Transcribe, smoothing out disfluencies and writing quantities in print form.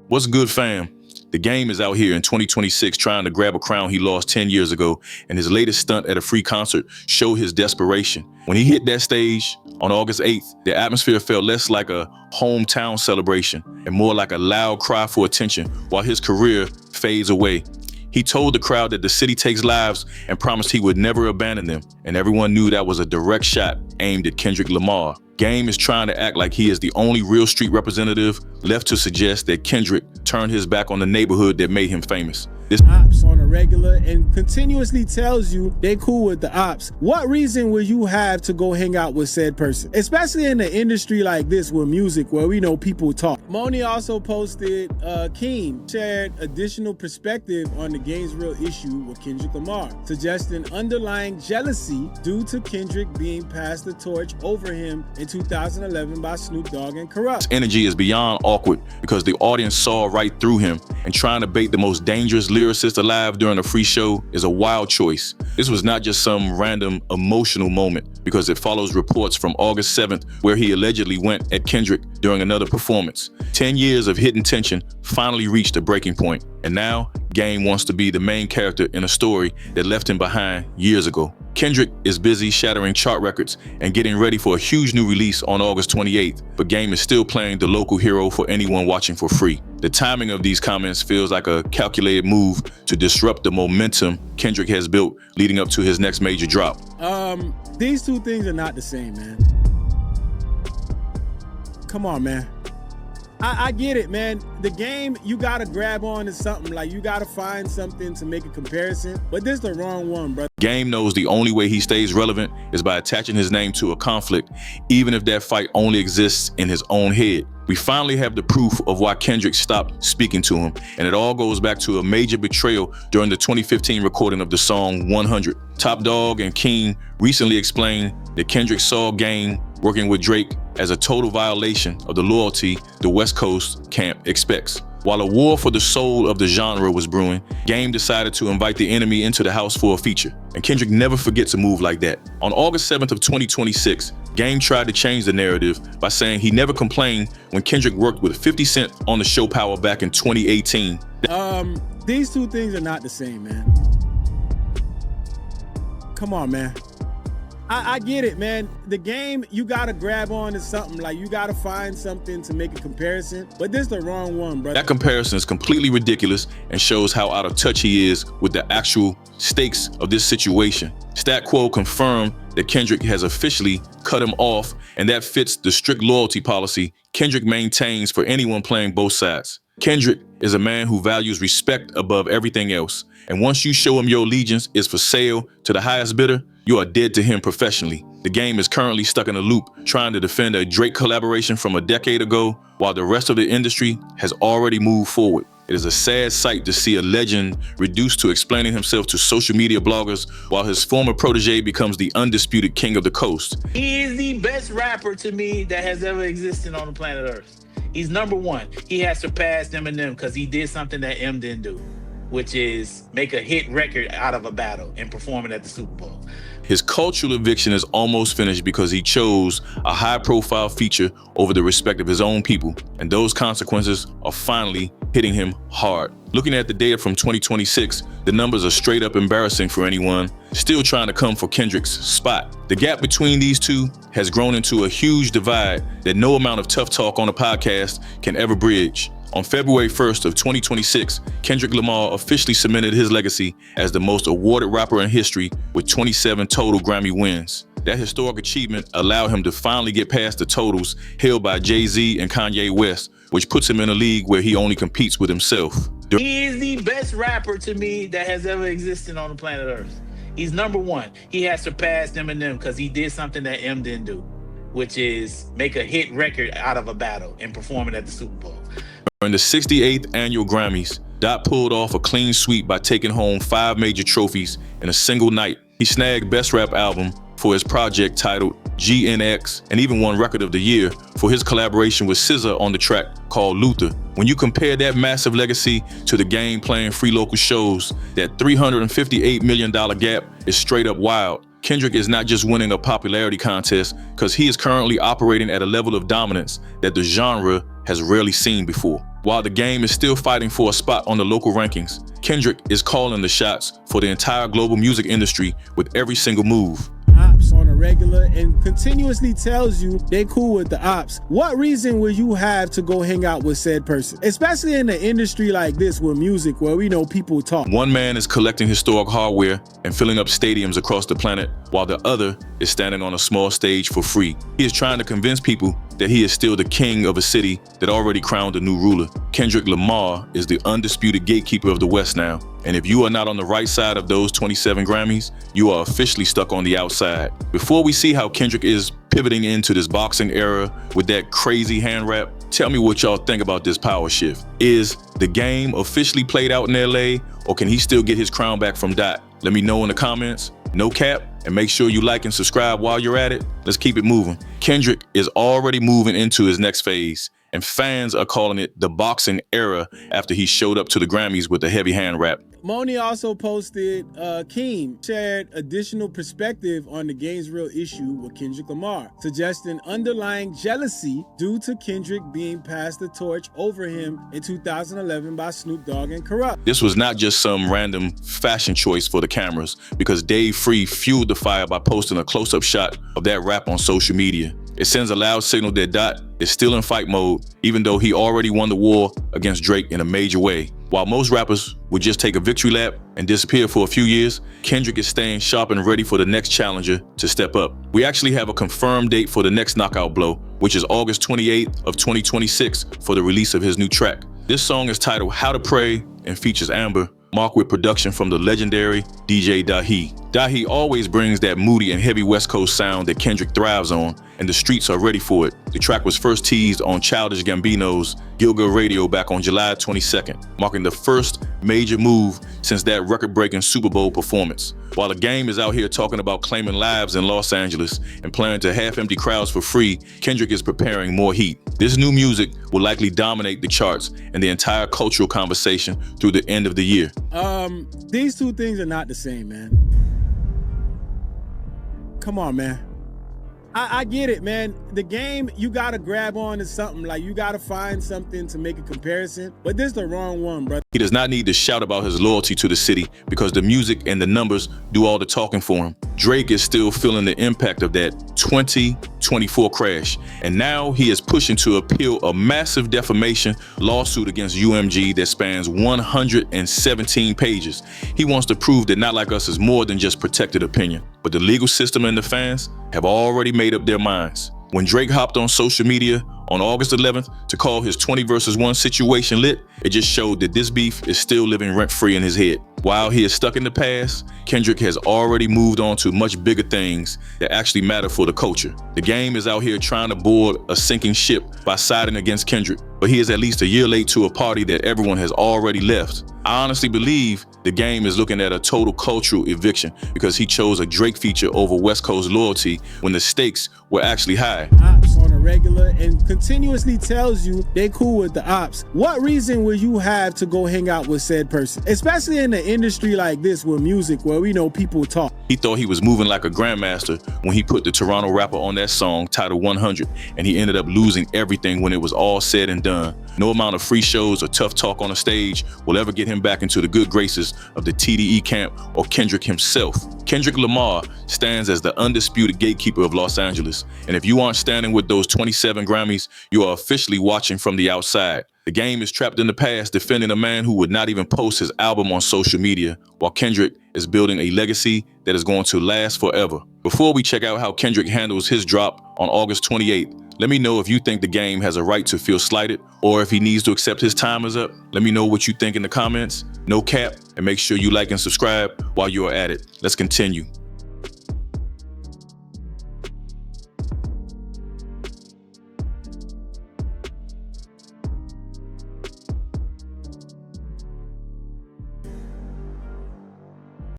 What's good, fam? The Game is out here in 2026 trying to grab a crown he lost 10 years ago, and his latest stunt at a free concert showed his desperation. When he hit that stage on August 8th, the atmosphere felt less like a hometown celebration and more like a loud cry for attention while his career fades away. He told the crowd that the city takes lives and promised he would never abandon them, and everyone knew that was a direct shot aimed at Kendrick Lamar. Game is trying to act like he is the only real street representative, left to suggest that Kendrick turned his back on the neighborhood that made him famous. This ops on a regular and continuously tells you they cool with the ops. What reason would you have to go hang out with said person? Especially in an industry like this with music where we know people talk. Moni also posted, Keem shared additional perspective on the Game's real issue with Kendrick Lamar, suggesting underlying jealousy due to Kendrick being passed the torch over him in 2011 by Snoop Dogg and Corrupt. Energy is beyond awkward because the audience saw right through him, and trying to bait the most dangerous lyricist alive during a free show is a wild choice. This was not just some random emotional moment, because it follows reports from August 7th where he allegedly went at Kendrick during another performance. 10 years of hidden tension finally reached a breaking point, and now Game wants to be the main character in a story that left him behind years ago. Kendrick is busy shattering chart records and getting ready for a huge new release on August 28th, but Game is still playing the local hero for anyone watching for free. The timing of these comments feels like a calculated move to disrupt the momentum Kendrick has built leading up to his next major drop. These two things are not the same, man. Come on, man. I get it, man. The Game, you gotta grab on to something. Like, you gotta find something to make a comparison, but this is the wrong one, bro. Game knows the only way he stays relevant is by attaching his name to a conflict, even if that fight only exists in his own head. We finally have the proof of why Kendrick stopped speaking to him, and it all goes back to a major betrayal during the 2015 recording of the song 100. Top Dawg and King recently explained that Kendrick saw Game working with Drake as a total violation of the loyalty the West Coast camp expects. While a war for the soul of the genre was brewing, Game decided to invite the enemy into the house for a feature, and Kendrick never forgets a move like that. On August 7th of 2026, Game tried to change the narrative by saying he never complained when Kendrick worked with 50 Cent on the show Power back in 2018. These two things are not the same, man. Come on, man. I get it, man. The Game, you gotta grab on to something. Like, you gotta find something to make a comparison, but this is the wrong one, bro. That comparison is completely ridiculous and shows how out of touch he is with the actual stakes of this situation. Stat Quo confirmed that Kendrick has officially cut him off, and that fits the strict loyalty policy Kendrick maintains for anyone playing both sides. Kendrick is a man who values respect above everything else, and once you show him your allegiance is for sale to the highest bidder, you are dead to him professionally. The Game is currently stuck in a loop trying to defend a Drake collaboration from a decade ago, while the rest of the industry has already moved forward. It is a sad sight to see a legend reduced to explaining himself to social media bloggers while his former protege becomes the undisputed king of the coast. He is the best rapper to me that has ever existed on the planet Earth. He's number one. He has surpassed Eminem because he did something that M didn't do, which is make a hit record out of a battle and perform it at the Super Bowl. His cultural eviction is almost finished because he chose a high-profile feature over the respect of his own people, and those consequences are finally hitting him hard. Looking at the data from 2026, the numbers are straight up embarrassing for anyone still trying to come for Kendrick's spot. The gap between these two has grown into a huge divide that no amount of tough talk on a podcast can ever bridge. On February 1st of 2026, Kendrick Lamar officially cemented his legacy as the most awarded rapper in history with 27 total Grammy wins. That historic achievement allowed him to finally get past the totals held by Jay-Z and Kanye West, which puts him in a league where he only competes with himself. He is the best rapper to me that has ever existed on the planet Earth. He's number one. He has surpassed Eminem because he did something that M didn't do, which is make a hit record out of a battle and perform it at the Super Bowl. During the 68th annual Grammys, Dot pulled off a clean sweep by taking home 5 major trophies in a single night. He snagged Best Rap Album for his project titled GNX, and even won Record of the Year for his collaboration with SZA on the track called Luther. When you compare that massive legacy to the Game playing free local shows, that $358 million gap is straight up wild. Kendrick is not just winning a popularity contest because he is currently operating at a level of dominance that the genre has rarely seen before. While the game is still fighting for a spot on the local rankings, Kendrick is calling the shots for the entire global music industry with every single move. Ops on a regular and continuously tells you they cool with the ops, what reason will you have to go hang out with said person? Especially in an industry like this with music where we know people talk. One man is collecting historic hardware and filling up stadiums across the planet, while the other is standing on a small stage for free. He is trying to convince people that he is still the king of a city that already crowned a new ruler. Kendrick Lamar is the undisputed gatekeeper of the West now. And if you are not on the right side of those 27 Grammys, you are officially stuck on the outside. Before we see how Kendrick is pivoting into this boxing era with that crazy hand wrap, tell me what y'all think about this power shift. Is the game officially played out in LA, or can he still get his crown back from Dot? Let me know in the comments. No cap, and make sure you like and subscribe while you're at it. Let's keep it moving. Kendrick is already moving into his next phase, and fans are calling it the boxing era after he showed up to the Grammys with a heavy hand wrap. Moni also posted, Keem shared additional perspective on the game's real issue with Kendrick Lamar, suggesting underlying jealousy due to Kendrick being passed the torch over him in 2011 by Snoop Dogg and Corrupt. This was not just some random fashion choice for the cameras, because Dave Free fueled the fire by posting a close-up shot of that rap on social media. It sends a loud signal that Dot is still in fight mode, even though he already won the war against Drake in a major way. While most rappers would just take a victory lap and disappear for a few years, Kendrick is staying sharp and ready for the next challenger to step up. We actually have a confirmed date for the next knockout blow, which is August 28th of 2026 for the release of his new track. This song is titled How to Pray and features Amber, marked with production from the legendary DJ Dahi. Dahi always brings that moody and heavy West Coast sound that Kendrick thrives on, and the streets are ready for it. The track was first teased on Childish Gambino's Gilga Radio back on July 22nd, marking the first major move since that record-breaking Super Bowl performance. While the game is out here talking about claiming lives in Los Angeles and playing to half-empty crowds for free, Kendrick is preparing more heat. This new music will likely dominate the charts and the entire cultural conversation through the end of the year. These two things are not the same, man. Come on, man. I get it, man. The game, you gotta grab on to something. Like, you gotta find something to make a comparison. But this is the wrong one, bro. He does not need to shout about his loyalty to the city because the music and the numbers do all the talking for him. Drake is still feeling the impact of that 2024 crash. And now he is pushing to appeal a massive defamation lawsuit against UMG that spans 117 pages. He wants to prove that Not Like Us is more than just protected opinion. But the legal system and the fans have already made up their minds. When Drake hopped on social media on August 11th to call his 20 versus 1 situation lit, it just showed that this beef is still living rent-free in his head. While he is stuck in the past, Kendrick has already moved on to much bigger things that actually matter for the culture. The game is out here trying to board a sinking ship by siding against Kendrick, but he is at least a year late to a party that everyone has already left. I honestly believe the game is looking at a total cultural eviction because he chose a Drake feature over West Coast loyalty when the stakes were actually high. Ops on a regular and continuously tells you they cool with the ops, what reason will you have to go hang out with said person? Especially in an industry like this with music where we know people talk. He thought he was moving like a grandmaster when he put the Toronto rapper on that song titled 100, and he ended up losing everything when it was all said and done. No amount of free shows or tough talk on a stage will ever get him back into the good graces of the TDE camp or Kendrick himself. Kendrick Lamar stands as the undisputed gatekeeper of Los Angeles, and if you aren't standing with those 27 Grammys, you are officially watching from the outside. The game is trapped in the past, defending a man who would not even post his album on social media, while Kendrick is building a legacy that is going to last forever. Before we check out how Kendrick handles his drop on August 28th, let me know if you think the game has a right to feel slighted or if he needs to accept his time is up. Let me know what you think in the comments. No cap, and make sure you like and subscribe while you are at it. Let's continue.